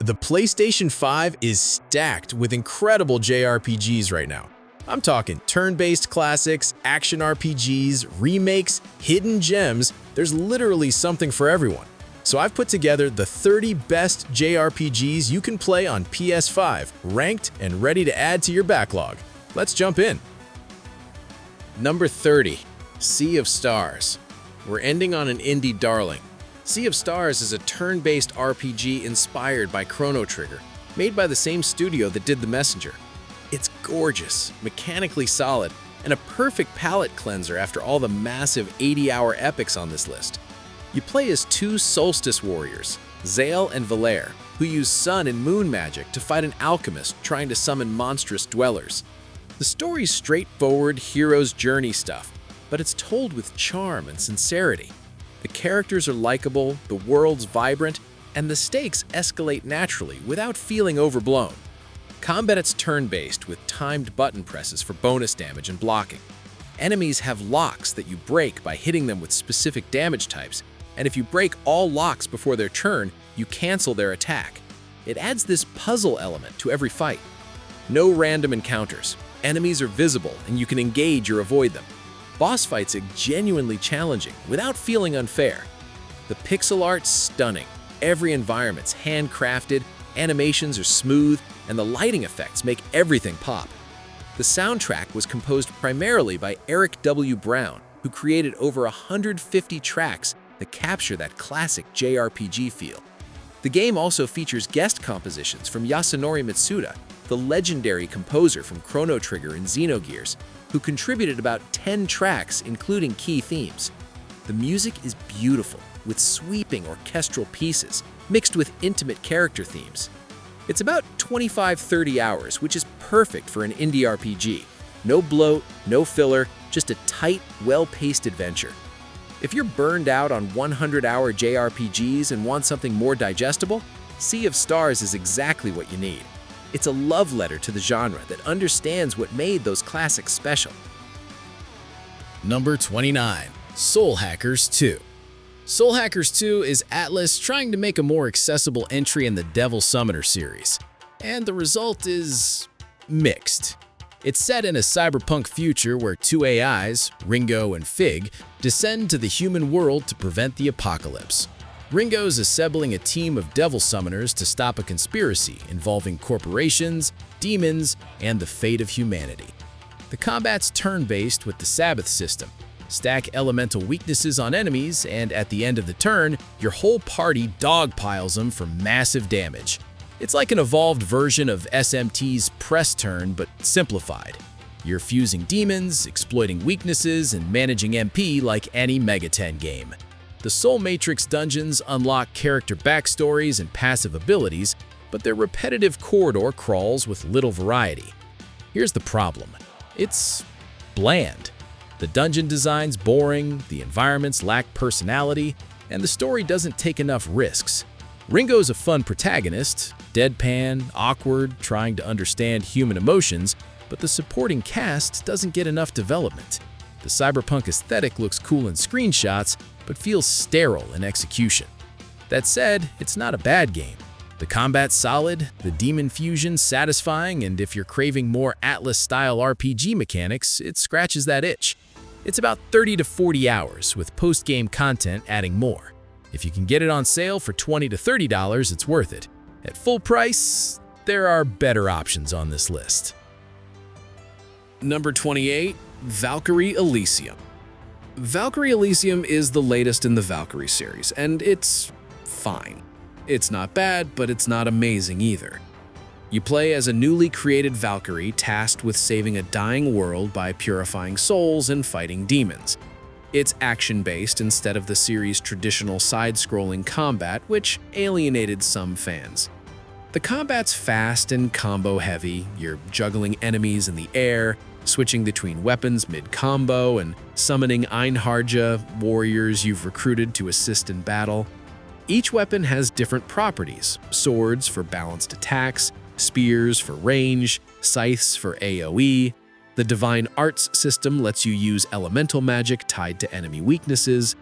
The PlayStation 5 is stacked with incredible JRPGs right now. I'm talking turn-based classics, action RPGs, remakes, hidden gems. There's literally something for everyone. So I've put together the 30 best JRPGs you can play on PS5, ranked and ready to add to your backlog. Let's jump in. Number 30, Sea of Stars. We're ending on an indie darling. Sea of Stars is a turn-based RPG inspired by Chrono Trigger, made by the same studio that did The Messenger. It's gorgeous, mechanically solid, and a perfect palate cleanser after all the massive 80-hour epics on this list. You play as two solstice warriors, Zale and Valere, who use sun and moon magic to fight an alchemist trying to summon monstrous dwellers. The story's straightforward hero's journey stuff, but it's told with charm and sincerity. The characters are likable, the world's vibrant, and the stakes escalate naturally without feeling overblown. Combat's turn-based with timed button presses for bonus damage and blocking. Enemies have locks that you break by hitting them with specific damage types, and if you break all locks before their turn, you cancel their attack. It adds this puzzle element to every fight. No random encounters. Enemies are visible, and you can engage or avoid them. Boss fights are genuinely challenging without feeling unfair. The pixel art's stunning. Every environment's handcrafted, animations are smooth, and the lighting effects make everything pop. The soundtrack was composed primarily by Eric W. Brown, who created over 150 tracks that capture that classic JRPG feel. The game also features guest compositions from Yasunori Mitsuda, the legendary composer from Chrono Trigger and Xenogears, who contributed about 10 tracks, including key themes. The music is beautiful, with sweeping orchestral pieces, mixed with intimate character themes. It's about 25-30 hours, which is perfect for an indie RPG. No bloat, no filler, just a tight, well-paced adventure. If you're burned out on 100-hour JRPGs and want something more digestible, Sea of Stars is exactly what you need. It's a love letter to the genre that understands what made those classics special. Number 29, Soul Hackers 2. Soul Hackers 2 is Atlas trying to make a more accessible entry in the Devil Summoner series, and the result is mixed. It's set in a cyberpunk future where two AIs, Ringo and Fig, descend to the human world to prevent the apocalypse. Ringo's assembling a team of devil summoners to stop a conspiracy involving corporations, demons, and the fate of humanity. The combat's turn-based with the Sabbath system. Stack elemental weaknesses on enemies, and at the end of the turn, your whole party dogpiles them for massive damage. It's like an evolved version of SMT's Press Turn, but simplified. You're fusing demons, exploiting weaknesses, and managing MP like any Mega 10 game. The Soul Matrix dungeons unlock character backstories and passive abilities, but they're repetitive corridor crawls with little variety. Here's the problem. It's bland. The dungeon design's boring, the environments lack personality, and the story doesn't take enough risks. Ringo's a fun protagonist, deadpan, awkward, trying to understand human emotions, but the supporting cast doesn't get enough development. The cyberpunk aesthetic looks cool in screenshots, but feels sterile in execution. That said, it's not a bad game. The combat's solid, the demon fusion satisfying, and if you're craving more Atlas-style RPG mechanics, it scratches that itch. It's about 30 to 40 hours, with post-game content adding more. If you can get it on sale for $20 to $30, it's worth it. At full price, there are better options on this list. Number 28, Valkyrie Elysium. Valkyrie Elysium is the latest in the Valkyrie series, and it's fine. It's not bad, but it's not amazing either. You play as a newly created Valkyrie tasked with saving a dying world by purifying souls and fighting demons. It's action-based instead of the series' traditional side-scrolling combat, which alienated some fans. The combat's fast and combo-heavy. You're juggling enemies in the air, switching between weapons mid-combo, and summoning Einharja, warriors you've recruited to assist in battle. Each weapon has different properties: swords for balanced attacks, spears for range, scythes for AoE. The Divine Arts system lets you use elemental magic tied to enemy weaknesses.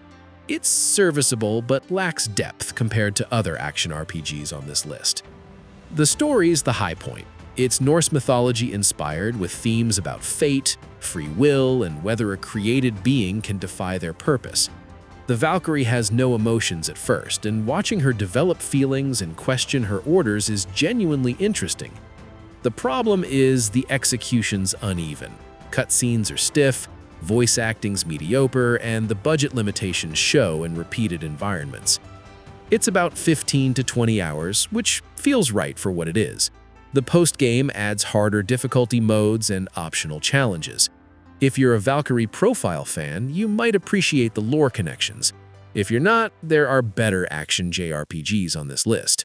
It's serviceable but lacks depth compared to other action RPGs on this list. The story's the high point. It's Norse mythology inspired with themes about fate, free will, and whether a created being can defy their purpose. The Valkyrie has no emotions at first, and watching her develop feelings and question her orders is genuinely interesting. The problem is the execution's uneven. Cutscenes are stiff, voice acting's mediocre, and the budget limitations show in repeated environments. It's about 15 to 20 hours, which feels right for what it is. The post-game adds harder difficulty modes and optional challenges. If you're a Valkyrie profile fan, you might appreciate the lore connections. If you're not, there are better action JRPGs on this list.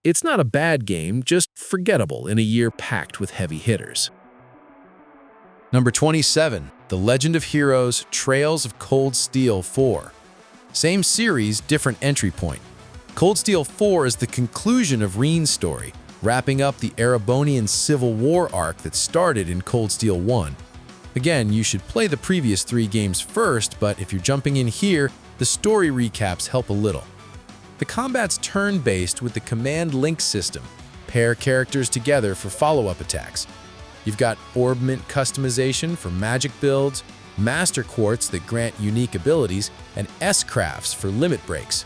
It's not a bad game, just forgettable in a year packed with heavy hitters. Number 27, The Legend of Heroes Trails of Cold Steel 4. Same series, different entry point. Cold Steel 4 is the conclusion of Reen's story, wrapping up the Erebonian Civil War arc that started in Cold Steel 1. Again, you should play the previous 3 games first, but if you're jumping in here, the story recaps help a little. The combat's turn-based with the command link system. Pair characters together for follow-up attacks. You've got orbment customization for magic builds, master quartz that grant unique abilities, and S-crafts for limit breaks.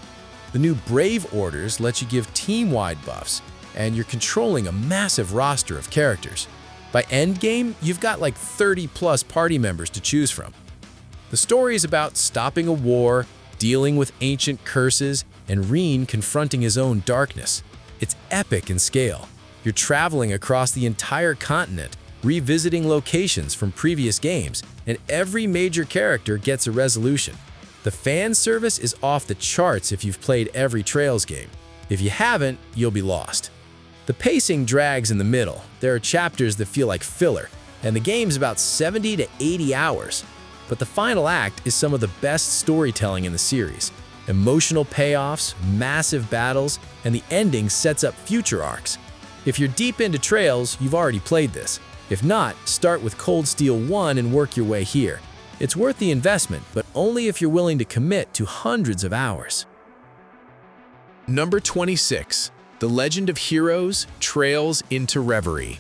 The new Brave Orders let you give team-wide buffs, and you're controlling a massive roster of characters. By endgame, you've got like 30+ party members to choose from. The story is about stopping a war, dealing with ancient curses, and Reen confronting his own darkness. It's epic in scale. You're traveling across the entire continent, revisiting locations from previous games, and every major character gets a resolution. The fan service is off the charts if you've played every Trails game. If you haven't, you'll be lost. The pacing drags in the middle. There are chapters that feel like filler, and the game's about 70 to 80 hours. But the final act is some of the best storytelling in the series. Emotional payoffs, massive battles, and the ending sets up future arcs. If you're deep into Trails, you've already played this. If not, start with Cold Steel 1 and work your way here. It's worth the investment, but only if you're willing to commit to hundreds of hours. Number 26. The Legend of Heroes Trails into Reverie.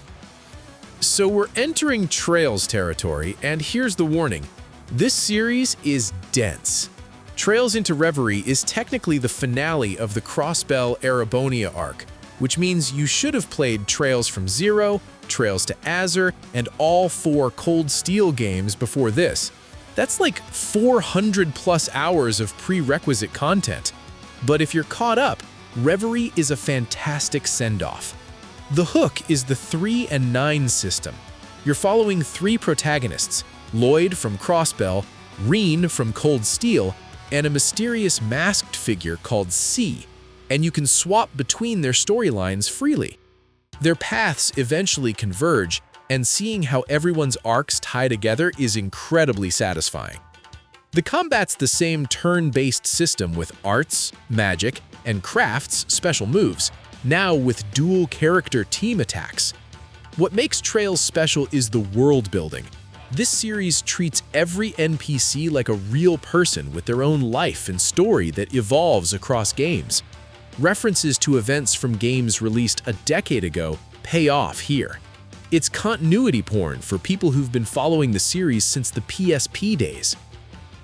So we're entering Trails territory, and here's the warning. This series is dense. Trails into Reverie is technically the finale of the Crossbell Erebonia arc, which means you should have played Trails from Zero, Trails to Azure, and all 4 Cold Steel games before this. That's like 400+ hours of prerequisite content. But if you're caught up, Reverie is a fantastic send-off. The hook is the 3 and 9 system. You're following 3 protagonists, Lloyd from Crossbell, Reen from Cold Steel, and a mysterious masked figure called C, and you can swap between their storylines freely. Their paths eventually converge, and seeing how everyone's arcs tie together is incredibly satisfying. The combat's the same turn-based system with arts, magic, and crafts special moves, now with dual character team attacks. What makes Trails special is the world building. This series treats every NPC like a real person with their own life and story that evolves across games. References to events from games released a decade ago pay off here. It's continuity porn for people who've been following the series since the PSP days.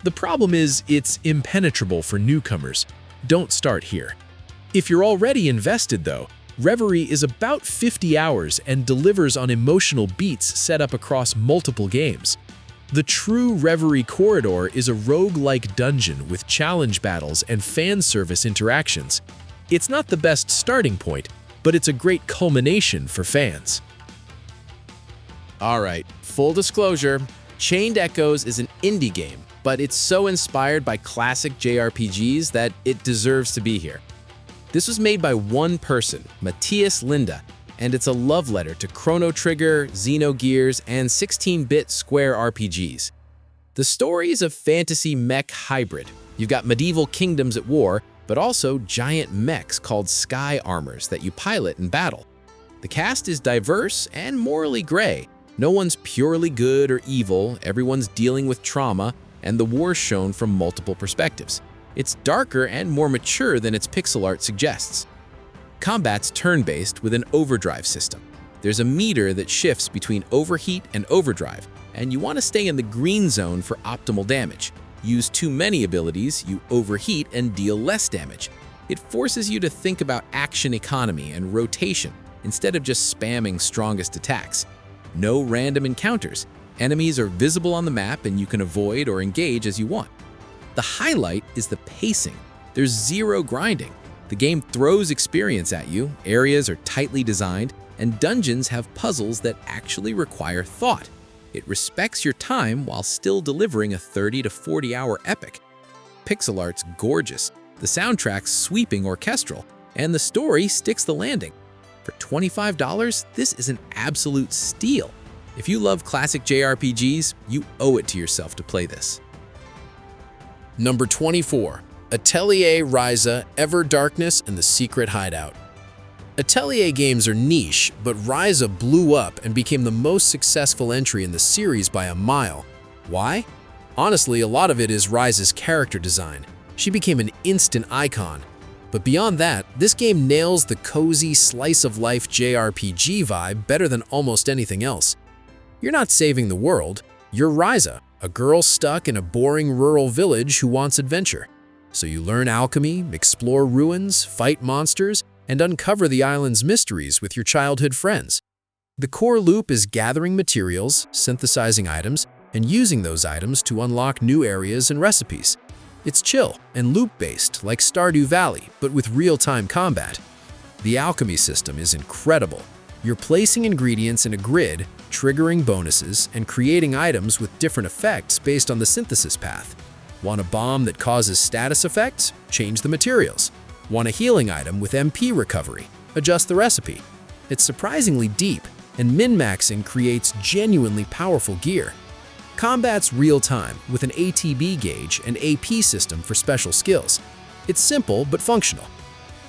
The problem is it's impenetrable for newcomers. Don't start here. If you're already invested though, Reverie is about 50 hours and delivers on emotional beats set up across multiple games. The true Reverie corridor is a roguelike dungeon with challenge battles and fan service interactions. It's not the best starting point, but it's a great culmination for fans. Alright, full disclosure, Chained Echoes is an indie game, but it's so inspired by classic JRPGs that it deserves to be here. This was made by one person, Matthias Linda, and it's a love letter to Chrono Trigger, Xenogears, and 16-bit Square RPGs. The story is a fantasy mech hybrid. You've got medieval kingdoms at war, but also giant mechs called sky armors that you pilot and battle. The cast is diverse and morally gray. No one's purely good or evil, everyone's dealing with trauma, and the war's shown from multiple perspectives. It's darker and more mature than its pixel art suggests. Combat's turn-based with an overdrive system. There's a meter that shifts between overheat and overdrive, and you want to stay in the green zone for optimal damage. Use too many abilities, you overheat and deal less damage. It forces you to think about action economy and rotation instead of just spamming strongest attacks. No random encounters. Enemies are visible on the map and you can avoid or engage as you want. The highlight is the pacing. There's zero grinding. The game throws experience at you, areas are tightly designed, and dungeons have puzzles that actually require thought. It respects your time while still delivering a 30 to 40 hour epic. Pixel art's gorgeous, the soundtrack's sweeping orchestral, and the story sticks the landing. For $25, this is an absolute steal. If you love classic JRPGs, you owe it to yourself to play this. Number 24. Atelier, Ryza, Ever Darkness, and the Secret Hideout. Atelier games are niche, but Ryza blew up and became the most successful entry in the series by a mile. Why? Honestly, a lot of it is Ryza's character design. She became an instant icon. But beyond that, this game nails the cozy slice-of-life JRPG vibe better than almost anything else. You're not saving the world, you're Ryza, a girl stuck in a boring rural village who wants adventure. So you learn alchemy, explore ruins, fight monsters, and uncover the island's mysteries with your childhood friends. The core loop is gathering materials, synthesizing items, and using those items to unlock new areas and recipes. It's chill and loop-based like Stardew Valley, but with real-time combat. The alchemy system is incredible. You're placing ingredients in a grid, triggering bonuses, and creating items with different effects based on the synthesis path. Want a bomb that causes status effects? Change the materials. Want a healing item with MP recovery? Adjust the recipe. It's surprisingly deep, and min-maxing creates genuinely powerful gear. Combat's real-time with an ATB gauge and AP system for special skills. It's simple but functional.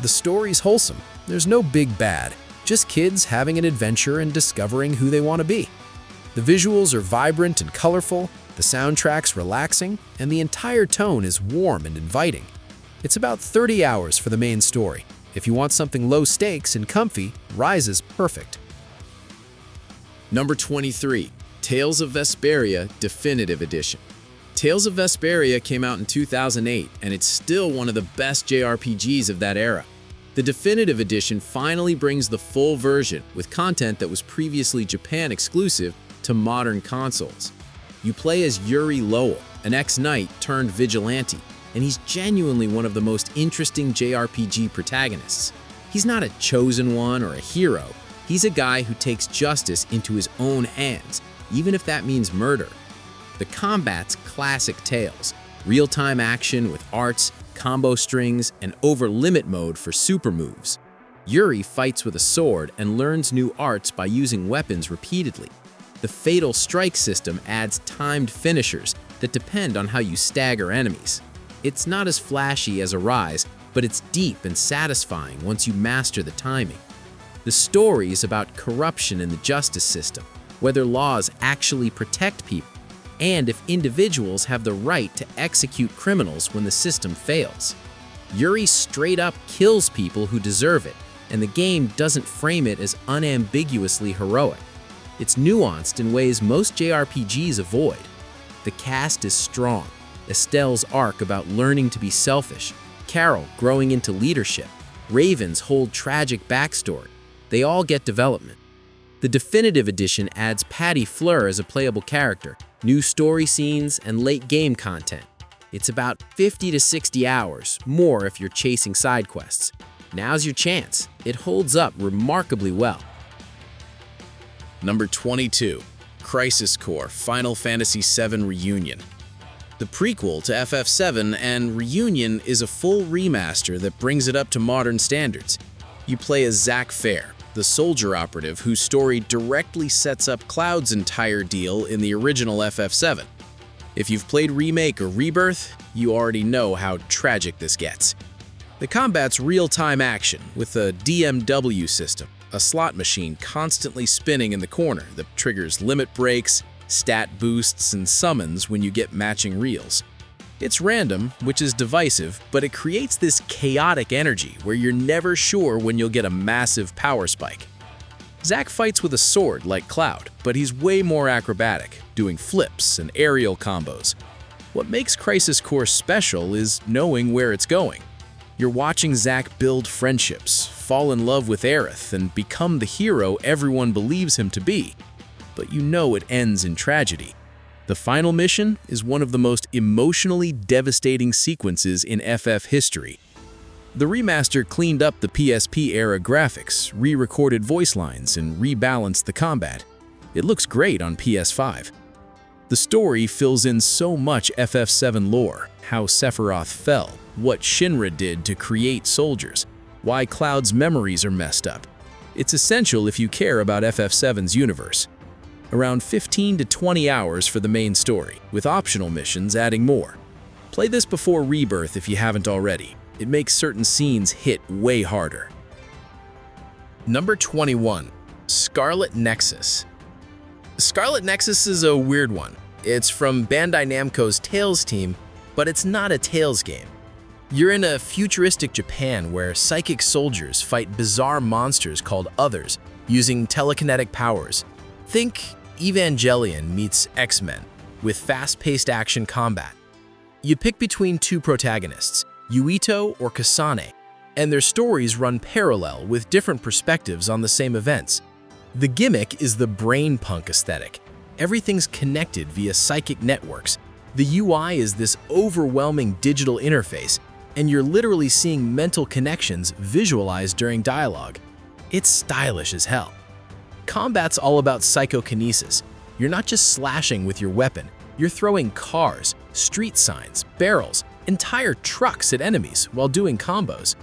The story's wholesome. There's no big bad, just kids having an adventure and discovering who they want to be. The visuals are vibrant and colorful, the soundtrack's relaxing, and the entire tone is warm and inviting. It's about 30 hours for the main story. If you want something low stakes and comfy, Ryza's perfect. Number 23. Tales of Vesperia Definitive Edition. Tales of Vesperia came out in 2008, and it's still one of the best JRPGs of that era. The Definitive Edition finally brings the full version with content that was previously Japan exclusive to modern consoles. You play as Yuri Lowell, an ex-knight turned vigilante, and he's genuinely one of the most interesting JRPG protagonists. He's not a chosen one or a hero. He's a guy who takes justice into his own hands, even if that means murder. The combat's classic Tales, real-time action with arts, combo strings, and over-limit mode for super moves. Yuri fights with a sword and learns new arts by using weapons repeatedly. The Fatal Strike system adds timed finishers that depend on how you stagger enemies. It's not as flashy as Arise, but it's deep and satisfying once you master the timing. The story is about corruption in the justice system, whether laws actually protect people, and if individuals have the right to execute criminals when the system fails. Yuri straight up kills people who deserve it, and the game doesn't frame it as unambiguously heroic. It's nuanced in ways most JRPGs avoid. The cast is strong. Estelle's arc about learning to be selfish, Carol growing into leadership, Raven's whole tragic backstory. They all get development. The Definitive Edition adds Patty Fleur as a playable character, new story scenes, and late game content. It's about 50 to 60 hours, more if you're chasing side quests. Now's your chance. It holds up remarkably well. Number 22. Crisis Core Final Fantasy VII Reunion. The prequel to FF7 and Reunion is a full remaster that brings it up to modern standards. You play as Zack Fair, the soldier operative whose story directly sets up Cloud's entire deal in the original FF7. If you've played Remake or Rebirth, you already know how tragic this gets. The combat's real-time action with a DMW system, a slot machine constantly spinning in the corner that triggers limit breaks, stat boosts, and summons when you get matching reels. It's random, which is divisive, but it creates this chaotic energy where you're never sure when you'll get a massive power spike. Zack fights with a sword like Cloud, but he's way more acrobatic, doing flips and aerial combos. What makes Crisis Core special is knowing where it's going. You're watching Zack build friendships, fall in love with Aerith, and become the hero everyone believes him to be. But you know it ends in tragedy. The final mission is one of the most emotionally devastating sequences in FF history. The remaster cleaned up the PSP-era graphics, re-recorded voice lines, and rebalanced the combat. It looks great on PS5. The story fills in so much FF7 lore, how Sephiroth fell, what Shinra did to create soldiers, why Cloud's memories are messed up. It's essential if you care about FF7's universe. Around 15 to 20 hours for the main story, with optional missions adding more. Play this before Rebirth if you haven't already. It makes certain scenes hit way harder. Number 21. Scarlet Nexus. Scarlet Nexus is a weird one. It's from Bandai Namco's Tales team, but it's not a Tales game. You're in a futuristic Japan where psychic soldiers fight bizarre monsters called Others using telekinetic powers. Think Evangelion meets X-Men, with fast-paced action combat. You pick between two protagonists, Yuito or Kasane, and their stories run parallel with different perspectives on the same events. The gimmick is the brain punk aesthetic. Everything's connected via psychic networks. The UI is this overwhelming digital interface, and you're literally seeing mental connections visualized during dialogue. It's stylish as hell. Combat's all about psychokinesis. You're not just slashing with your weapon, you're throwing cars, street signs, barrels, entire trucks at enemies while doing combos.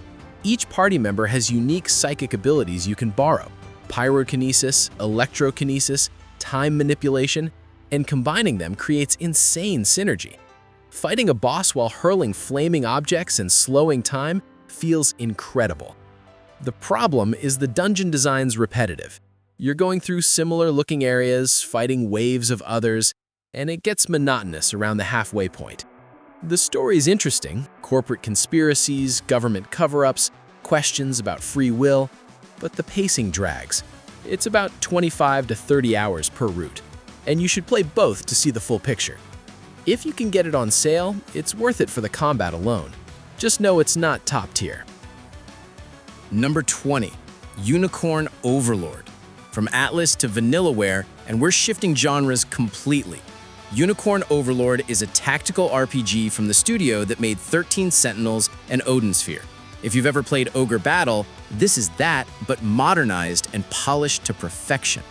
Each party member has unique psychic abilities you can borrow: pyrokinesis, electrokinesis, time manipulation, and combining them creates insane synergy. Fighting a boss while hurling flaming objects and slowing time feels incredible. The problem is the dungeon design's repetitive. You're going through similar-looking areas, fighting waves of others, and it gets monotonous around the halfway point. The story's interesting: corporate conspiracies, government cover-ups, questions about free will, but the pacing drags. It's about 25 to 30 hours per route, and you should play both to see the full picture. If you can get it on sale, it's worth it for the combat alone. Just know it's not top tier. Number 20. Unicorn Overlord. From Atlas to Vanillaware, and we're shifting genres completely. Unicorn Overlord is a tactical RPG from the studio that made 13 Sentinels and Odin Sphere. If you've ever played Ogre Battle, this is that, but modernized and polished to perfection.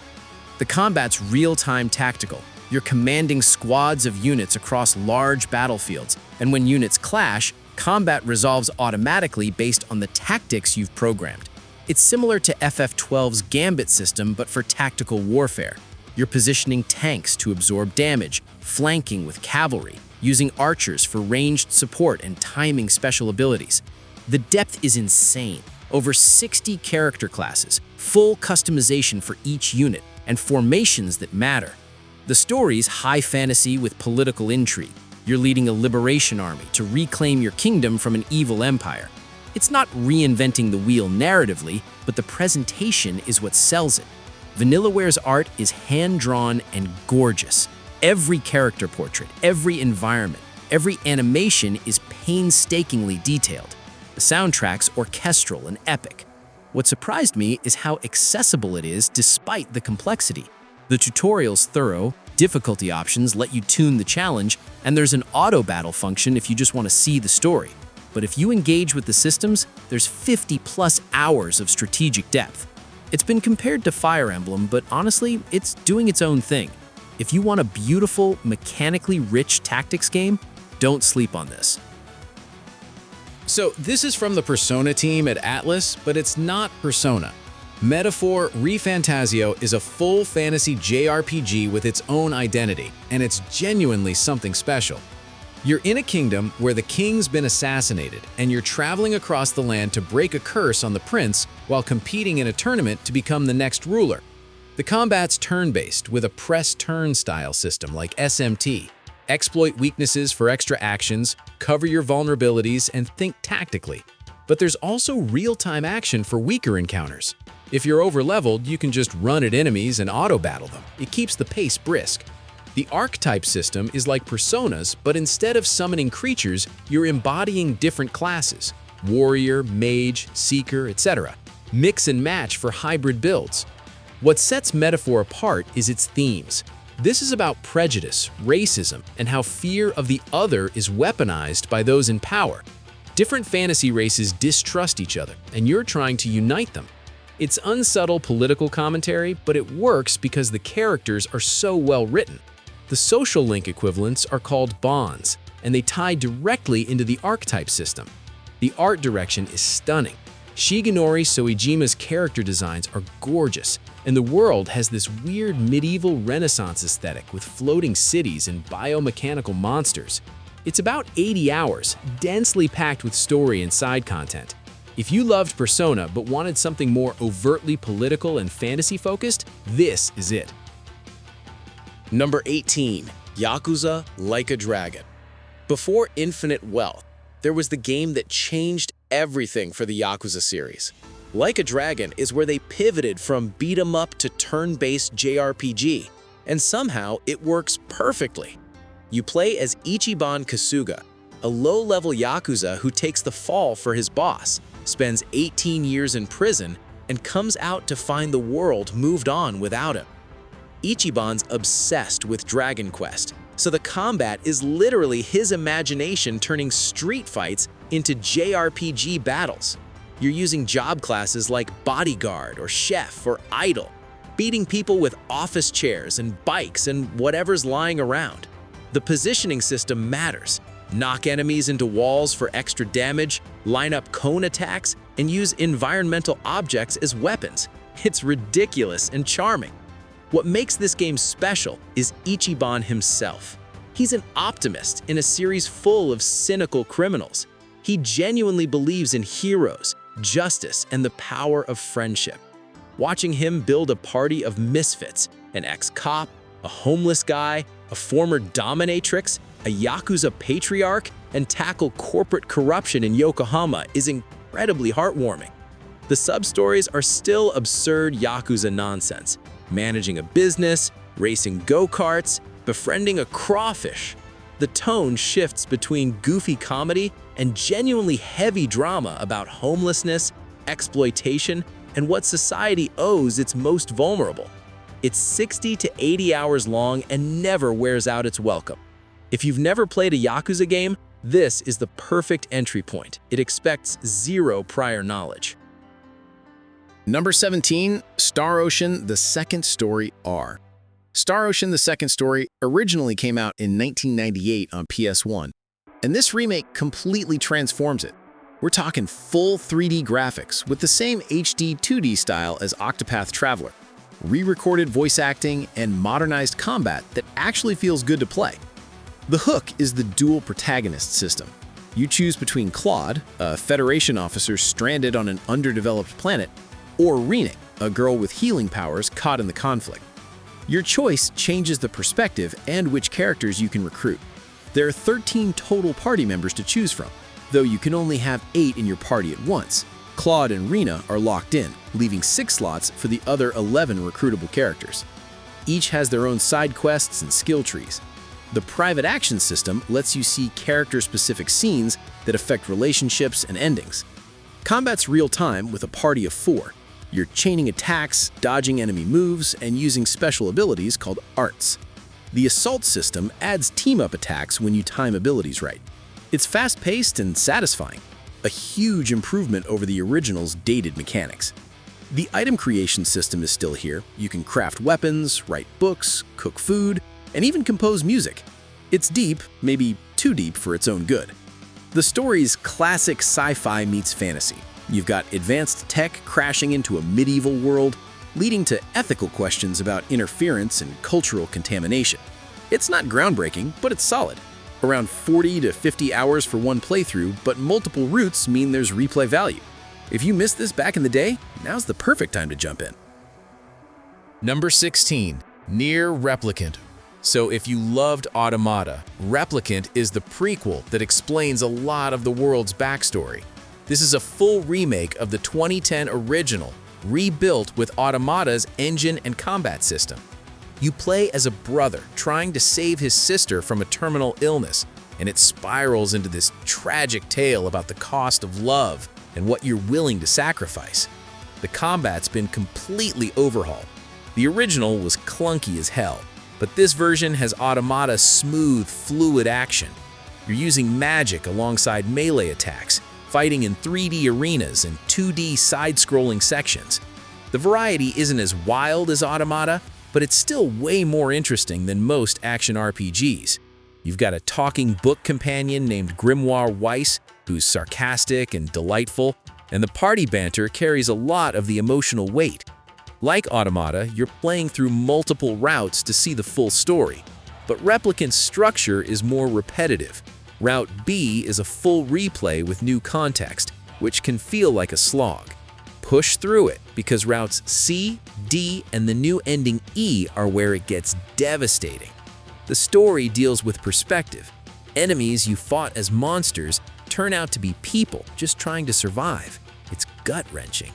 The combat's real-time tactical. You're commanding squads of units across large battlefields, and when units clash, combat resolves automatically based on the tactics you've programmed. It's similar to FF12's Gambit system, but for tactical warfare. You're positioning tanks to absorb damage, flanking with cavalry, using archers for ranged support and timing special abilities. The depth is insane. Over 60 character classes, full customization for each unit, and formations that matter. The story's high fantasy with political intrigue. You're leading a liberation army to reclaim your kingdom from an evil empire. It's not reinventing the wheel narratively, but the presentation is what sells it. Vanillaware's art is hand-drawn and gorgeous. Every character portrait, every environment, every animation is painstakingly detailed. The soundtrack's orchestral and epic. What surprised me is how accessible it is despite the complexity. The tutorial's thorough, difficulty options let you tune the challenge, and there's an auto-battle function if you just want to see the story. But if you engage with the systems, there's 50+ hours of strategic depth. It's been compared to Fire Emblem, but honestly, it's doing its own thing. If you want a beautiful, mechanically rich tactics game, don't sleep on this. So this is from the Persona team at Atlas, but it's not Persona. Metaphor ReFantazio is a full fantasy JRPG with its own identity, and it's genuinely something special. You're in a kingdom where the king's been assassinated, and you're traveling across the land to break a curse on the prince while competing in a tournament to become the next ruler. The combat's turn-based with a press-turn style system like SMT. Exploit weaknesses for extra actions, cover your vulnerabilities, and think tactically. But there's also real-time action for weaker encounters. If you're overleveled, you can just run at enemies and auto-battle them. It keeps the pace brisk. The archetype system is like Personas, but instead of summoning creatures, you're embodying different classes: warrior, mage, seeker, etc. Mix and match for hybrid builds. What sets Metaphor apart is its themes. This is about prejudice, racism, and how fear of the other is weaponized by those in power. Different fantasy races distrust each other, and you're trying to unite them. It's unsubtle political commentary, but it works because the characters are so well written. The social link equivalents are called bonds, and they tie directly into the archetype system. The art direction is stunning. Shigenori Soejima's character designs are gorgeous, and the world has this weird medieval Renaissance aesthetic with floating cities and biomechanical monsters. It's about 80 hours, densely packed with story and side content. If you loved Persona but wanted something more overtly political and fantasy-focused, this is it. Number 18. Yakuza Like a Dragon. Before Infinite Wealth, there was the game that changed everything for the Yakuza series. Like a Dragon is where they pivoted from beat-em-up to turn-based JRPG, and somehow it works perfectly. You play as Ichiban Kasuga, a low-level Yakuza who takes the fall for his boss, spends 18 years in prison, and comes out to find the world moved on without him. Ichiban's obsessed with Dragon Quest, so the combat is literally his imagination turning street fights into JRPG battles. You're using job classes like bodyguard or chef or idol, beating people with office chairs and bikes and whatever's lying around. The positioning system matters. Knock enemies into walls for extra damage, line up cone attacks, and use environmental objects as weapons. It's ridiculous and charming. What makes this game special is Ichiban himself. He's an optimist in a series full of cynical criminals. He genuinely believes in heroes, justice, and the power of friendship. Watching him build a party of misfits, an ex-cop, a homeless guy, a former dominatrix, a Yakuza patriarch, and tackle corporate corruption in Yokohama is incredibly heartwarming. The sub-stories are still absurd Yakuza nonsense. Managing a business, racing go-karts, befriending a crawfish. The tone shifts between goofy comedy and genuinely heavy drama about homelessness, exploitation, and what society owes its most vulnerable. It's 60 to 80 hours long and never wears out its welcome. If you've never played a Yakuza game, this is the perfect entry point. It expects zero prior knowledge. Number 17, Star Ocean: The Second Story R. Star Ocean: The Second Story originally came out in 1998 on PS1, and this remake completely transforms it. We're talking full 3D graphics with the same HD 2D style as Octopath Traveler, re-recorded voice acting, and modernized combat that actually feels good to play. The hook is the dual protagonist system. You choose between Claude, a Federation officer stranded on an underdeveloped planet, or Rena, a girl with healing powers caught in the conflict. Your choice changes the perspective and which characters you can recruit. There are 13 total party members to choose from, though you can only have 8 in your party at once. Claude and Rena are locked in, leaving 6 slots for the other 11 recruitable characters. Each has their own side quests and skill trees. The private action system lets you see character-specific scenes that affect relationships and endings. Combat's real-time with a party of 4. You're chaining attacks, dodging enemy moves, and using special abilities called arts. The assault system adds team-up attacks when you time abilities right. It's fast-paced and satisfying, a huge improvement over the original's dated mechanics. The item creation system is still here. You can craft weapons, write books, cook food, and even compose music. It's deep, maybe too deep for its own good. The story's classic sci-fi meets fantasy. You've got advanced tech crashing into a medieval world, leading to ethical questions about interference and cultural contamination. It's not groundbreaking, but it's solid. Around 40 to 50 hours for one playthrough, but multiple routes mean there's replay value. If you missed this back in the day, now's the perfect time to jump in. Number 16, Nier Replicant. So if you loved Automata, Replicant is the prequel that explains a lot of the world's backstory. This is a full remake of the 2010 original, rebuilt with Automata's engine and combat system. You play as a brother trying to save his sister from a terminal illness, and it spirals into this tragic tale about the cost of love and what you're willing to sacrifice. The combat's been completely overhauled. The original was clunky as hell, but this version has Automata's smooth, fluid action. You're using magic alongside melee attacks, fighting in 3D arenas and 2D side-scrolling sections. The variety isn't as wild as Automata, but it's still way more interesting than most action RPGs. You've got a talking book companion named Grimoire Weiss, who's sarcastic and delightful, and the party banter carries a lot of the emotional weight. Like Automata, you're playing through multiple routes to see the full story, but Replicant's structure is more repetitive. Route B is a full replay with new context, which can feel like a slog. Push through it, because routes C, D, and the new ending E are where it gets devastating. The story deals with perspective. Enemies you fought as monsters turn out to be people just trying to survive. It's gut-wrenching.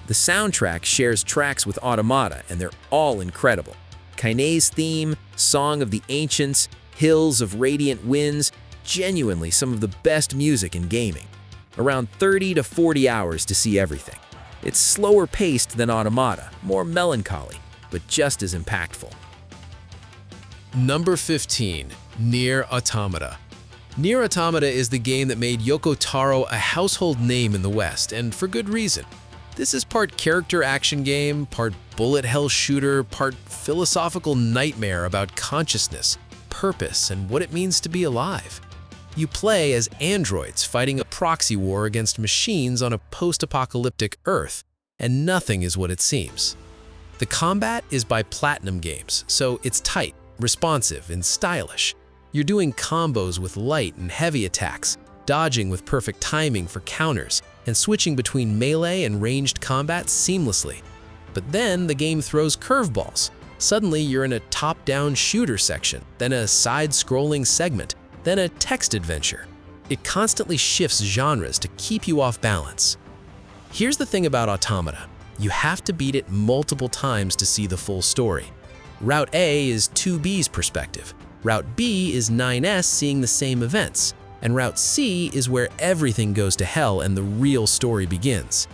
The soundtrack shares tracks with Automata, and they're all incredible. Kaine's theme, Song of the Ancients, Hills of Radiant Winds, genuinely some of the best music in gaming. Around 30 to 40 hours to see everything. It's slower paced than Automata, more melancholy, but just as impactful. Number 15, Nier Automata. Nier Automata is the game that made Yoko Taro a household name in the West, and for good reason. This is part character action game, part bullet hell shooter, part philosophical nightmare about consciousness, purpose, and what it means to be alive. You play as androids fighting a proxy war against machines on a post-apocalyptic Earth, and nothing is what it seems. The combat is by Platinum Games, so it's tight, responsive, and stylish. You're doing combos with light and heavy attacks, dodging with perfect timing for counters, and switching between melee and ranged combat seamlessly. But then the game throws curveballs. Suddenly you're in a top-down shooter section, then a side-scrolling segment, then a text adventure. It constantly shifts genres to keep you off balance. Here's the thing about Automata. You have to beat it multiple times to see the full story. Route A is 2B's perspective. Route B is 9S seeing the same events. And Route C is where everything goes to hell and the real story begins.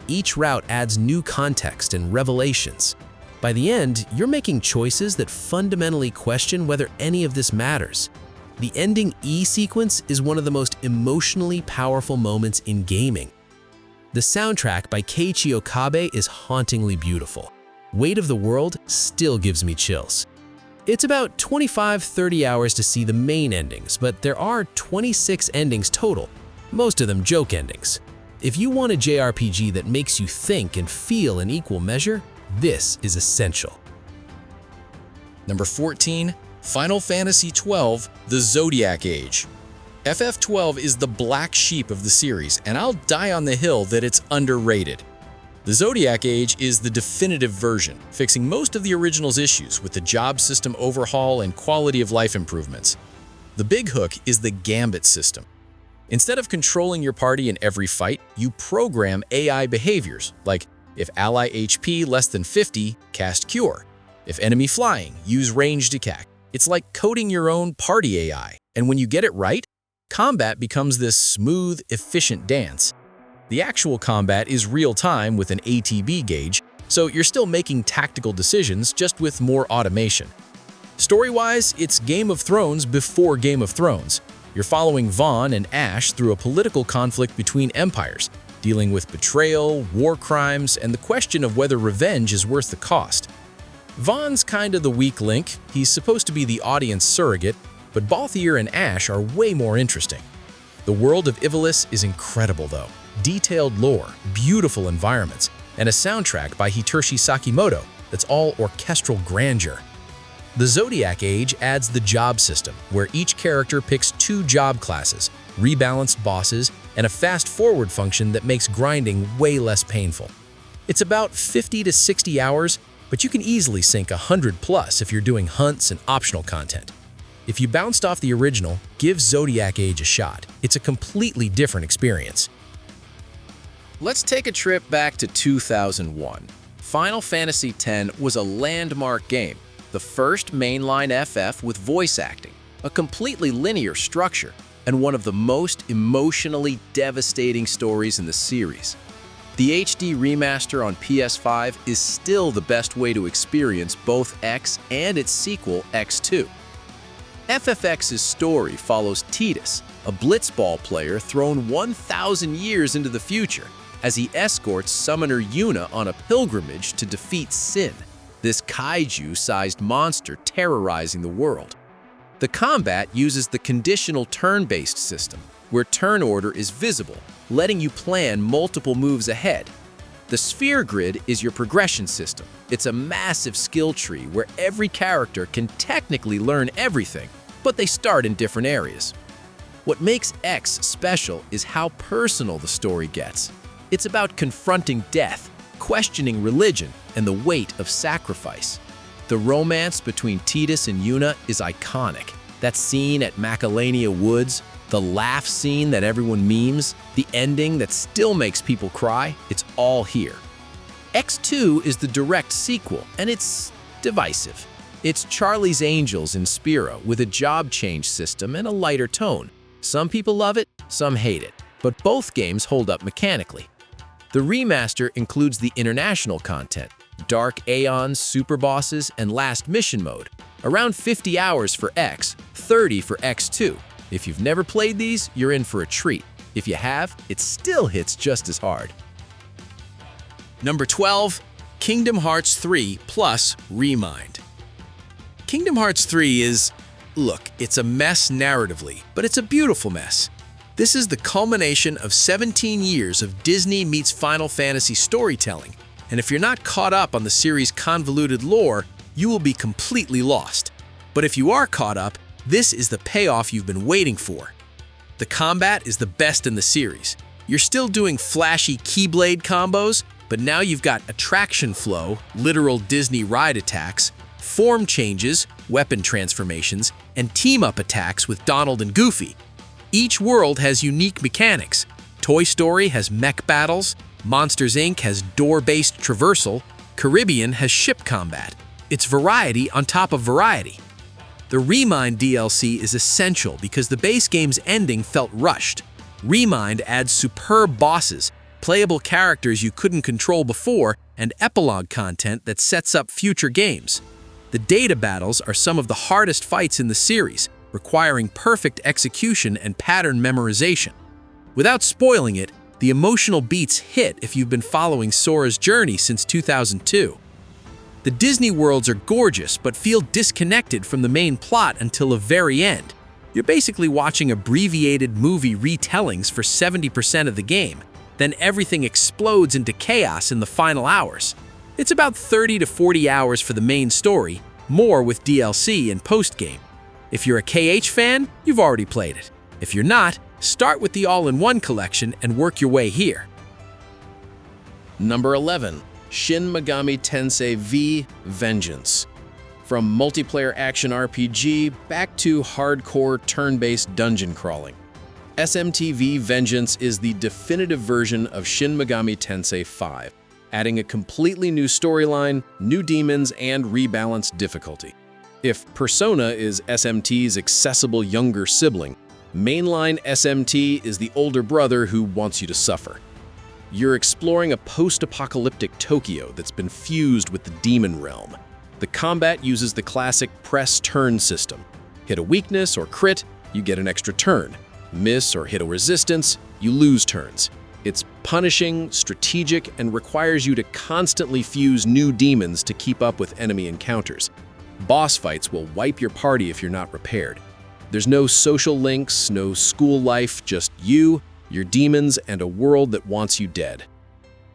Each route adds new context and revelations. By the end, you're making choices that fundamentally question whether any of this matters. The ending E sequence is one of the most emotionally powerful moments in gaming. The soundtrack by Keiichi Okabe is hauntingly beautiful. Weight of the World still gives me chills. It's about 25-30 hours to see the main endings, but there are 26 endings total, most of them joke endings. If you want a JRPG that makes you think and feel in equal measure, this is essential. Number 14, Final Fantasy XII, The Zodiac Age. FF12 is the black sheep of the series, and I'll die on the hill that it's underrated. The Zodiac Age is the definitive version, fixing most of the original's issues with the job system overhaul and quality of life improvements. The big hook is the Gambit system. Instead of controlling your party in every fight, you program AI behaviors, like if ally HP less than 50, cast Cure. If enemy flying, use ranged attack. It's like coding your own party AI, and when you get it right, combat becomes this smooth, efficient dance. The actual combat is real-time with an ATB gauge, so you're still making tactical decisions, just with more automation. Story-wise, it's Game of Thrones before Game of Thrones. You're following Vaughn and Ash through a political conflict between empires, dealing with betrayal, war crimes, and the question of whether revenge is worth the cost. Vaughn's kinda the weak link, he's supposed to be the audience surrogate, but Balthier and Ash are way more interesting. The world of Ivalice is incredible though. Detailed lore, beautiful environments, and a soundtrack by Hitoshi Sakimoto that's all orchestral grandeur. The Zodiac Age adds the job system, where each character picks 2 job classes, rebalanced bosses, and a fast-forward function that makes grinding way less painful. It's about 50 to 60 hours, but you can easily sink 100+ if you're doing hunts and optional content. If you bounced off the original, give Zodiac Age a shot. It's a completely different experience. Let's take a trip back to 2001. Final Fantasy X was a landmark game, the first mainline FF with voice acting, a completely linear structure, and one of the most emotionally devastating stories in the series. The HD remaster on PS5 is still the best way to experience both X and its sequel, X2. FFX's story follows Tidus, a blitzball player thrown 1,000 years into the future, as he escorts summoner Yuna on a pilgrimage to defeat Shin, this kaiju-sized monster terrorizing the world. The combat uses the conditional turn-based system, where turn order is visible, letting you plan multiple moves ahead. The sphere grid is your progression system. It's a massive skill tree where every character can technically learn everything, but they start in different areas. What makes X special is how personal the story gets. It's about confronting death, questioning religion, and the weight of sacrifice. The romance between Tidus and Yuna is iconic. That scene at Macalania Woods, the laugh scene that everyone memes, the ending that still makes people cry, it's all here. X2 is the direct sequel, and it's divisive. It's Charlie's Angels in Spyro with a job change system and a lighter tone. Some people love it, some hate it, but both games hold up mechanically. The remaster includes the international content, Dark Aeons, Super Bosses, and Last Mission Mode. Around 50 hours for X, 30 for X2. If you've never played these, you're in for a treat. If you have, it still hits just as hard. Number 12, Kingdom Hearts 3 plus Remind. Kingdom Hearts 3 is, look, it's a mess narratively, but it's a beautiful mess. This is the culmination of 17 years of Disney meets Final Fantasy storytelling, and if you're not caught up on the series' convoluted lore, you will be completely lost. But if you are caught up, this is the payoff you've been waiting for. The combat is the best in the series. You're still doing flashy Keyblade combos, but now you've got attraction flow, literal Disney ride attacks, form changes, weapon transformations, and team-up attacks with Donald and Goofy. Each world has unique mechanics. Toy Story has mech battles, Monsters Inc. has door-based traversal, Caribbean has ship combat. It's variety on top of variety. The Remind DLC is essential because the base game's ending felt rushed. Remind adds superb bosses, playable characters you couldn't control before, and epilogue content that sets up future games. The data battles are some of the hardest fights in the series, requiring perfect execution and pattern memorization. Without spoiling it, the emotional beats hit if you've been following Sora's journey since 2002. The Disney worlds are gorgeous but feel disconnected from the main plot until the very end. You're basically watching abbreviated movie retellings for 70% of the game, then everything explodes into chaos in the final hours. It's about 30 to 40 hours for the main story, more with DLC and post-game. If you're a KH fan, you've already played it. If you're not, start with the all-in-one collection and work your way here. Number 11. Shin Megami Tensei V Vengeance. From multiplayer action RPG back to hardcore turn-based dungeon crawling. SMTV Vengeance is the definitive version of Shin Megami Tensei 5, adding a completely new storyline, new demons, and rebalanced difficulty. If Persona is SMT's accessible younger sibling, mainline SMT is the older brother who wants you to suffer. You're exploring a post-apocalyptic Tokyo that's been fused with the demon realm. The combat uses the classic press-turn system. Hit a weakness or crit, you get an extra turn. Miss or hit a resistance, you lose turns. It's punishing, strategic, and requires you to constantly fuse new demons to keep up with enemy encounters. Boss fights will wipe your party if you're not prepared. There's no social links, no school life, just you, your demons, and a world that wants you dead.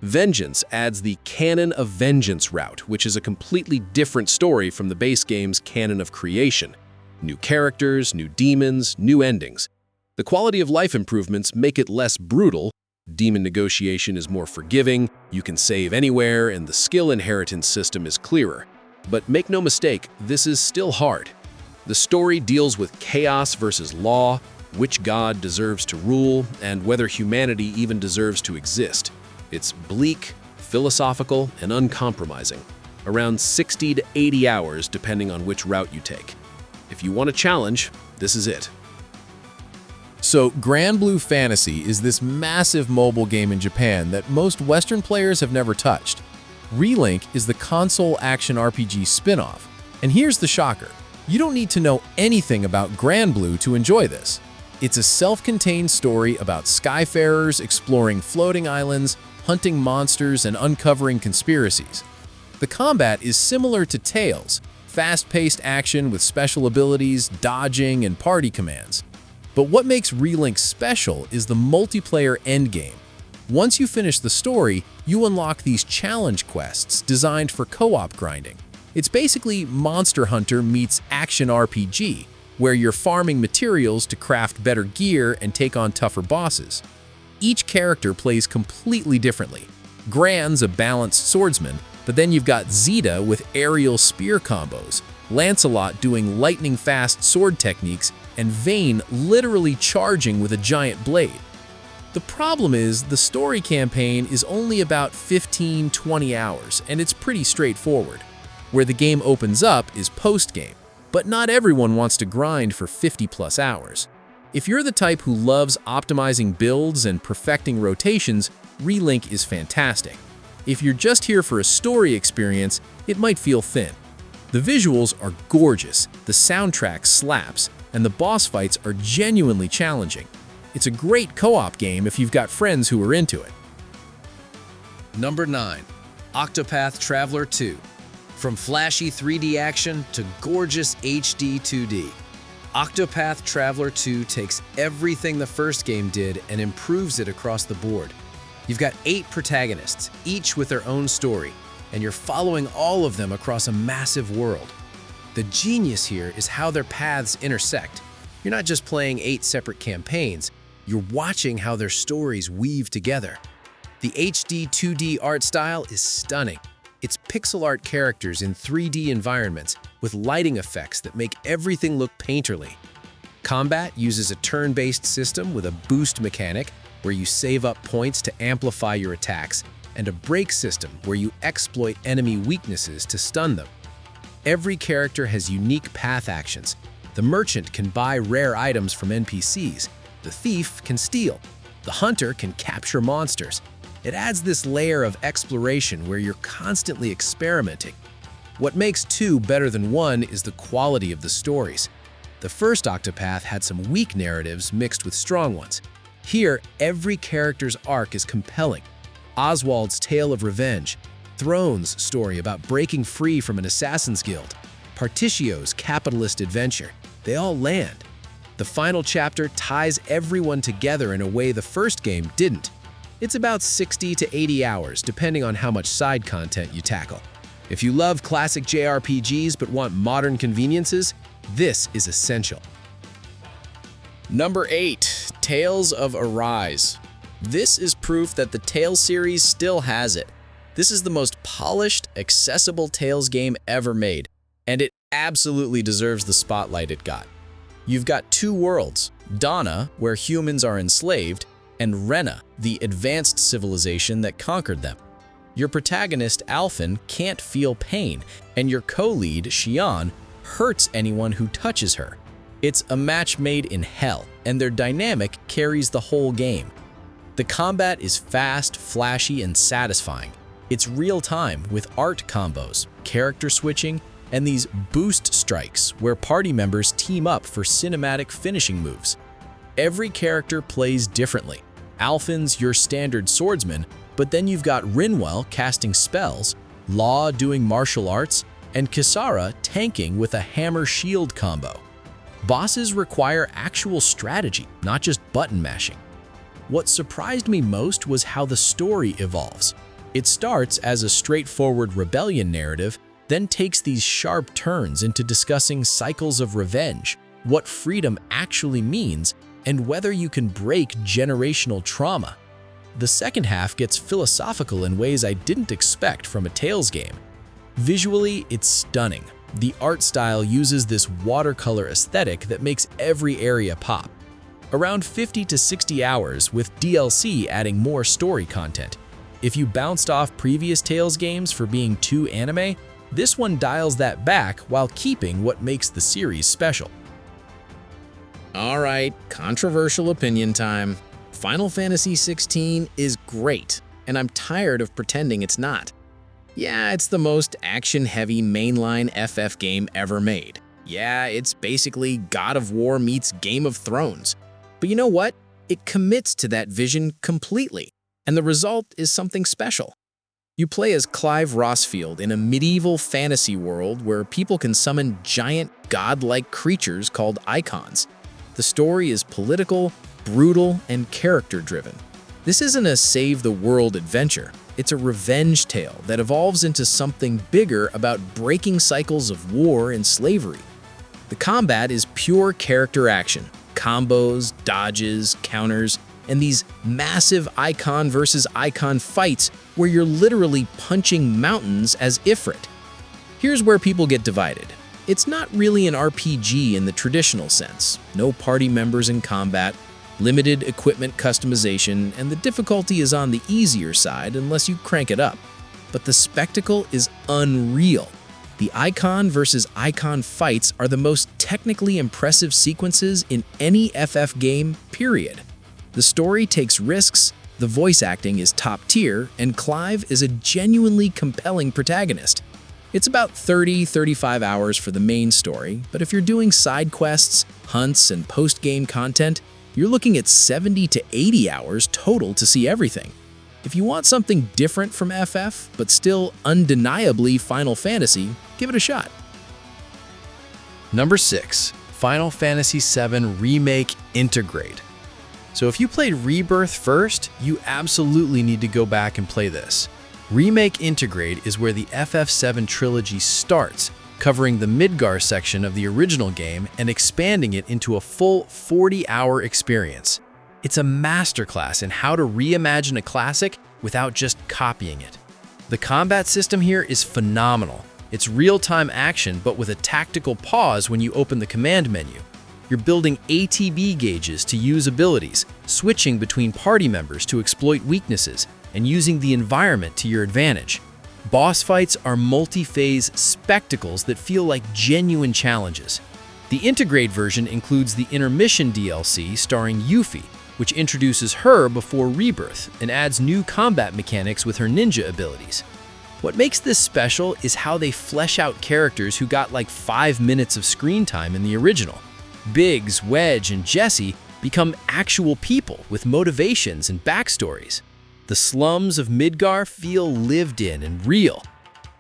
Vengeance adds the Canon of Vengeance route, which is a completely different story from the base game's Canon of Creation. New characters, new demons, new endings. The quality of life improvements make it less brutal, Demon negotiation is more forgiving, you can save anywhere, and the skill inheritance system is clearer. But make no mistake, this is still hard. The story deals with chaos versus law, which god deserves to rule, and whether humanity even deserves to exist. It's bleak, philosophical, and uncompromising. Around 60 to 80 hours depending on which route you take. If you want a challenge, this is it. So, Granblue Fantasy is this massive mobile game in Japan that most Western players have never touched. Relink is the console action RPG spin-off. And here's the shocker. You don't need to know anything about Granblue to enjoy this. It's a self-contained story about skyfarers exploring floating islands, hunting monsters, and uncovering conspiracies. The combat is similar to Tales, fast-paced action with special abilities, dodging, and party commands. But what makes Relink special is the multiplayer endgame. Once you finish the story, you unlock these challenge quests designed for co-op grinding. It's basically Monster Hunter meets action RPG, where you're farming materials to craft better gear and take on tougher bosses. Each character plays completely differently. Gran's a balanced swordsman, but then you've got Zeta with aerial spear combos, Lancelot doing lightning-fast sword techniques, and Vayne literally charging with a giant blade. The problem is, the story campaign is only about 15-20 hours, and it's pretty straightforward. Where the game opens up is post-game, but not everyone wants to grind for 50+ hours. If you're the type who loves optimizing builds and perfecting rotations, Relink is fantastic. If you're just here for a story experience, it might feel thin. The visuals are gorgeous, the soundtrack slaps, and the boss fights are genuinely challenging. It's a great co-op game if you've got friends who are into it. Number 9. Octopath Traveler 2. From flashy 3D action to gorgeous HD 2D, Octopath Traveler 2 takes everything the first game did and improves it across the board. You've got 8 protagonists, each with their own story, and you're following all of them across a massive world. The genius here is how their paths intersect. You're not just playing 8 separate campaigns, you're watching how their stories weave together. The HD 2D art style is stunning. It's pixel art characters in 3D environments with lighting effects that make everything look painterly. Combat uses a turn-based system with a boost mechanic where you save up points to amplify your attacks, and a break system where you exploit enemy weaknesses to stun them. Every character has unique path actions. The merchant can buy rare items from NPCs. The thief can steal. The hunter can capture monsters. It adds this layer of exploration where you're constantly experimenting. What makes 2 better than 1 is the quality of the stories. The first Octopath had some weak narratives mixed with strong ones. Here, every character's arc is compelling. Oswald's tale of revenge, Throne's story about breaking free from an assassin's guild, Particio's capitalist adventure, they all land. The final chapter ties everyone together in a way the first game didn't. It's about 60 to 80 hours, depending on how much side content you tackle. If you love classic JRPGs but want modern conveniences, this is essential. Number 8. Tales of Arise. This is proof that the Tales series still has it. This is the most polished, accessible Tales game ever made, and it absolutely deserves the spotlight it got. You've got 2 worlds, Dana, where humans are enslaved, and Rena, the advanced civilization that conquered them. Your protagonist, Alphen, can't feel pain, and your co-lead, Xian, hurts anyone who touches her. It's a match made in hell, and their dynamic carries the whole game. The combat is fast, flashy, and satisfying. It's real-time with art combos, character switching, and these boost strikes where party members team up for cinematic finishing moves. Every character plays differently. Alphen's your standard swordsman, but then you've got Rinwell casting spells, Law doing martial arts, and Kisara tanking with a hammer-shield combo. Bosses require actual strategy, not just button mashing. What surprised me most was how the story evolves. It starts as a straightforward rebellion narrative, then takes these sharp turns into discussing cycles of revenge, what freedom actually means, and whether you can break generational trauma. The second half gets philosophical in ways I didn't expect from a Tales game. Visually, it's stunning. The art style uses this watercolor aesthetic that makes every area pop. Around 50 to 60 hours, with DLC adding more story content. If you bounced off previous Tales games for being too anime, this one dials that back while keeping what makes the series special. All right, controversial opinion time. Final Fantasy XVI is great, and I'm tired of pretending it's not. Yeah, it's the most action-heavy mainline FF game ever made. Yeah, it's basically God of War meets Game of Thrones. But you know what? It commits to that vision completely, and the result is something special. You play as Clive Rossfield in a medieval fantasy world where people can summon giant godlike creatures called icons. The story is political, brutal, and character-driven. This isn't a save-the-world adventure. It's a revenge tale that evolves into something bigger about breaking cycles of war and slavery. The combat is pure character action, combos, dodges, counters, and these massive icon versus icon fights where you're literally punching mountains as Ifrit. Here's where people get divided. It's not really an RPG in the traditional sense. No party members in combat, limited equipment customization, and the difficulty is on the easier side unless you crank it up. But the spectacle is unreal. The icon versus icon fights are the most technically impressive sequences in any FF game, period. The story takes risks, the voice acting is top tier, and Clive is a genuinely compelling protagonist. It's about 30-35 hours for the main story, but if you're doing side quests, hunts, and post-game content, you're looking at 70 to 80 hours total to see everything. If you want something different from FF, but still undeniably Final Fantasy, give it a shot. Number 6. Final Fantasy VII Remake Intergrade. So if you played Rebirth first, you absolutely need to go back and play this. Remake Intergrade is where the FF7 trilogy starts, covering the Midgar section of the original game and expanding it into a full 40-hour experience. It's a masterclass in how to reimagine a classic without just copying it. The combat system here is phenomenal. It's real-time action, but with a tactical pause when you open the command menu. You're building ATB gauges to use abilities, switching between party members to exploit weaknesses, and using the environment to your advantage. Boss fights are multi-phase spectacles that feel like genuine challenges. The Intergrade version includes the Intermission DLC starring Yuffie, which introduces her before Rebirth and adds new combat mechanics with her ninja abilities. What makes this special is how they flesh out characters who got like 5 minutes of screen time in the original. Biggs, Wedge, and Jesse become actual people with motivations and backstories. The slums of Midgar feel lived in and real.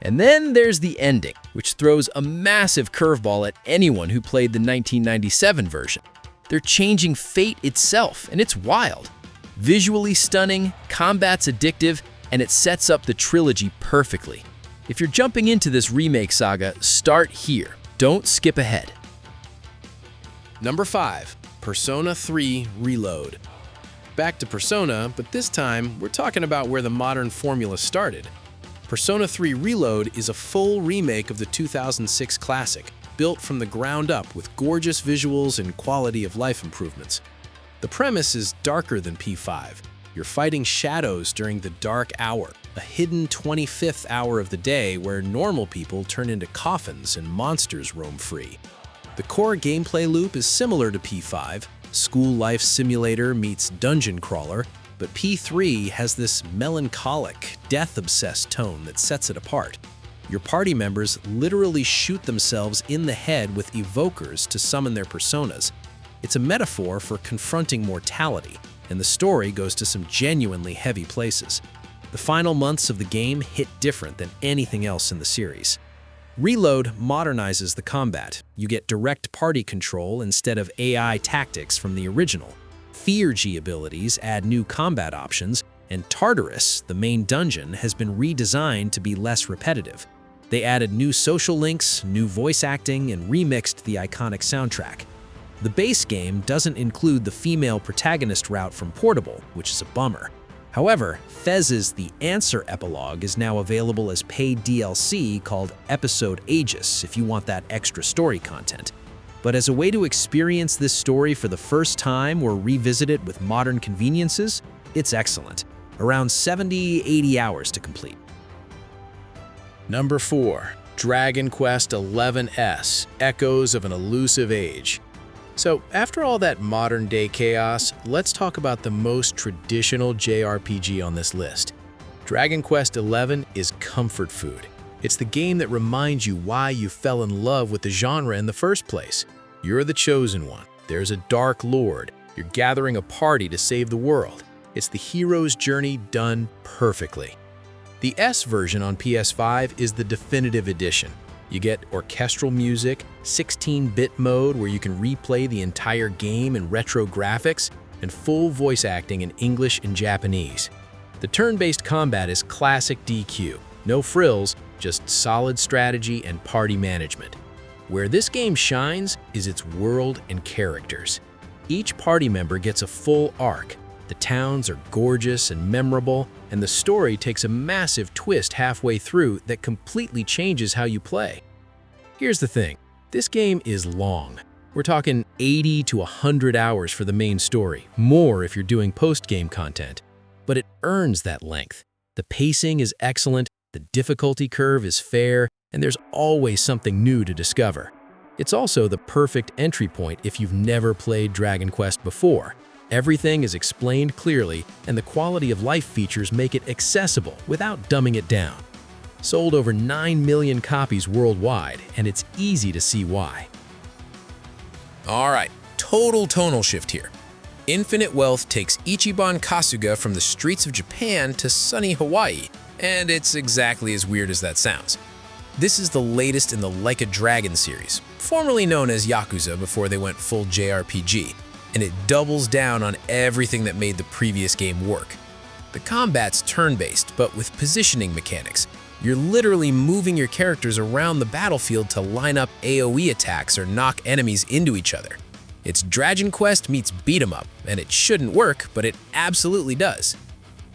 And then there's the ending, which throws a massive curveball at anyone who played the 1997 version. They're changing fate itself, and it's wild. Visually stunning, combat's addictive, and it sets up the trilogy perfectly. If you're jumping into this remake saga, start here. Don't skip ahead. Number 5. Persona 3 Reload. Back to Persona, but this time we're talking about where the modern formula started. Persona 3 Reload is a full remake of the 2006 classic, built from the ground up with gorgeous visuals and quality of life improvements. The premise is darker than P5. You're fighting shadows during the dark hour, a hidden 25th hour of the day where normal people turn into coffins and monsters roam free. The core gameplay loop is similar to P5, school life simulator meets dungeon crawler, but P3 has this melancholic, death-obsessed tone that sets it apart. Your party members literally shoot themselves in the head with evokers to summon their personas. It's a metaphor for confronting mortality, and the story goes to some genuinely heavy places. The final months of the game hit different than anything else in the series. Reload modernizes the combat. You get direct party control instead of AI tactics from the original. Fear-G abilities add new combat options, and Tartarus, the main dungeon, has been redesigned to be less repetitive. They added new social links, new voice acting, and remixed the iconic soundtrack. The base game doesn't include the female protagonist route from Portable, which is a bummer. However, Fez's The Answer epilogue is now available as paid DLC called Episode Aegis if you want that extra story content. But as a way to experience this story for the first time or revisit it with modern conveniences, it's excellent. Around 70-80 hours to complete. Number 4. Dragon Quest XI, Echoes of an Elusive Age. So, after all that modern-day chaos, let's talk about the most traditional JRPG on this list. Dragon Quest XI is comfort food. It's the game that reminds you why you fell in love with the genre in the first place. You're the chosen one. There's a dark lord. You're gathering a party to save the world. It's the hero's journey done perfectly. The S version on PS5 is the definitive edition. You get orchestral music, 16-bit mode where you can replay the entire game in retro graphics, and full voice acting in English and Japanese. The turn-based combat is classic DQ. No frills, just solid strategy and party management. Where this game shines is its world and characters. Each party member gets a full arc. The towns are gorgeous and memorable, and the story takes a massive twist halfway through that completely changes how you play. Here's the thing, this game is long. We're talking 80 to 100 hours for the main story, more if you're doing post-game content. But it earns that length. The pacing is excellent, the difficulty curve is fair, and there's always something new to discover. It's also the perfect entry point if you've never played Dragon Quest before. Everything is explained clearly, and the quality of life features make it accessible without dumbing it down. Sold over 9 million copies worldwide, and it's easy to see why. Alright, total tonal shift here. Infinite Wealth takes Ichiban Kasuga from the streets of Japan to sunny Hawaii, and it's exactly as weird as that sounds. This is the latest in the Like a Dragon series, formerly known as Yakuza before they went full JRPG. And it doubles down on everything that made the previous game work. The combat's turn-based, but with positioning mechanics. You're literally moving your characters around the battlefield to line up AoE attacks or knock enemies into each other. It's Dragon Quest meets beat 'em up, and it shouldn't work, but it absolutely does.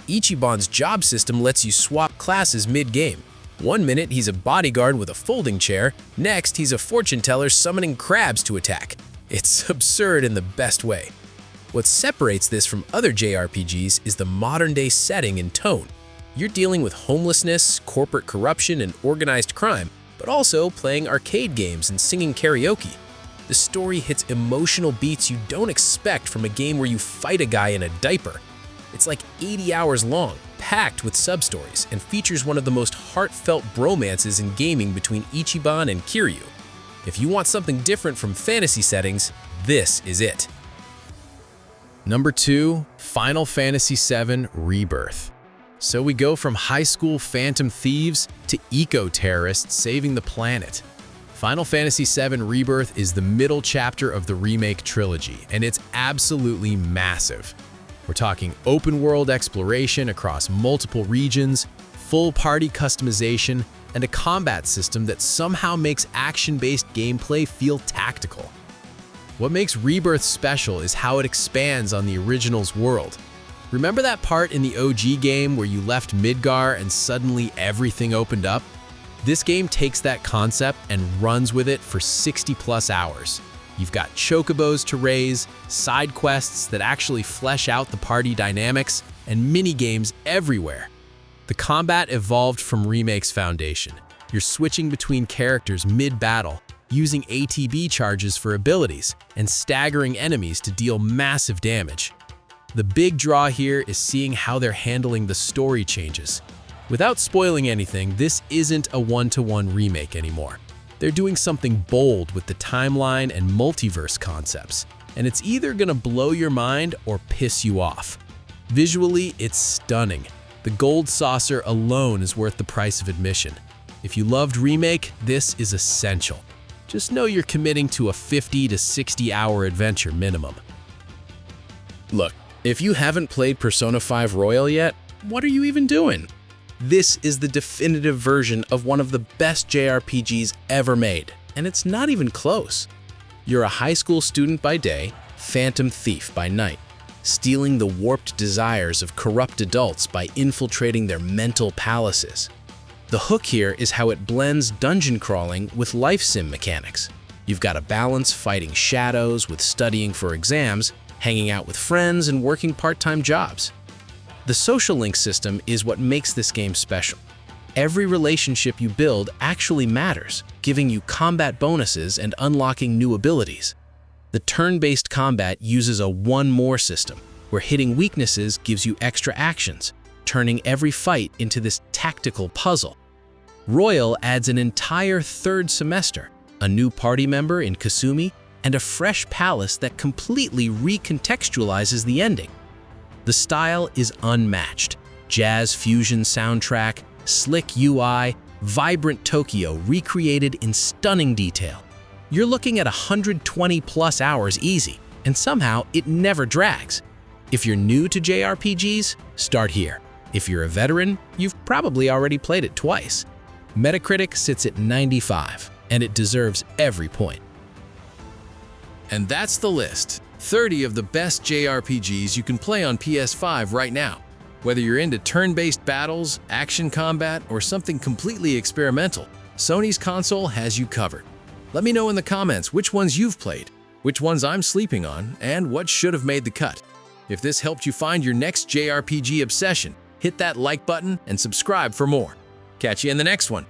Ichiban's job system lets you swap classes mid-game. One minute he's a bodyguard with a folding chair, next he's a fortune teller summoning crabs to attack. It's absurd in the best way. What separates this from other JRPGs is the modern-day setting and tone. You're dealing with homelessness, corporate corruption, and organized crime, but also playing arcade games and singing karaoke. The story hits emotional beats you don't expect from a game where you fight a guy in a diaper. It's like 80 hours long, packed with sub-stories, and features one of the most heartfelt bromances in gaming between Ichiban and Kiryu. If you want something different from fantasy settings, this is it. Number 2, Final Fantasy VII Rebirth. So we go from high school phantom thieves to eco-terrorists saving the planet. Final Fantasy VII Rebirth is the middle chapter of the Remake trilogy, and it's absolutely massive. We're talking open-world exploration across multiple regions, full party customization, and a combat system that somehow makes action-based gameplay feel tactical. What makes Rebirth special is how it expands on the original's world. Remember that part in the OG game where you left Midgar and suddenly everything opened up? This game takes that concept and runs with it for 60+ hours. You've got chocobos to raise, side quests that actually flesh out the party dynamics, and mini-games everywhere. The combat evolved from Remake's foundation. You're switching between characters mid-battle, using ATB charges for abilities, and staggering enemies to deal massive damage. The big draw here is seeing how they're handling the story changes. Without spoiling anything, this isn't a one-to-one remake anymore. They're doing something bold with the timeline and multiverse concepts, and it's either gonna blow your mind or piss you off. Visually, it's stunning. The gold saucer alone is worth the price of admission. If you loved Remake, this is essential. Just know you're committing to a 50 to 60 hour adventure minimum. Look, if you haven't played Persona 5 Royal yet, what are you even doing? This is the definitive version of one of the best JRPGs ever made, and it's not even close. You're a high school student by day, phantom thief by night. stealing the warped desires of corrupt adults by infiltrating their mental palaces. The hook here is how it blends dungeon crawling with life sim mechanics. You've got to balance fighting shadows with studying for exams, hanging out with friends, and working part-time jobs. The social link system is what makes this game special. Every relationship you build actually matters, giving you combat bonuses and unlocking new abilities. The turn-based combat uses a one more system, where hitting weaknesses gives you extra actions, turning every fight into this tactical puzzle. Royal adds an entire third semester, a new party member in Kasumi, and a fresh palace that completely recontextualizes the ending. The style is unmatched. Jazz fusion soundtrack, slick UI, vibrant Tokyo recreated in stunning detail. You're looking at 120 plus hours easy, and somehow it never drags. If you're new to JRPGs, start here. If you're a veteran, you've probably already played it twice. Metacritic sits at 95, and it deserves every point. And that's the list. 30 of the best JRPGs you can play on PS5 right now. Whether you're into turn-based battles, action combat, or something completely experimental, Sony's console has you covered. Let me know in the comments which ones you've played, which ones I'm sleeping on, and what should have made the cut. If this helped you find your next JRPG obsession, hit that like button and subscribe for more. Catch you in the next one.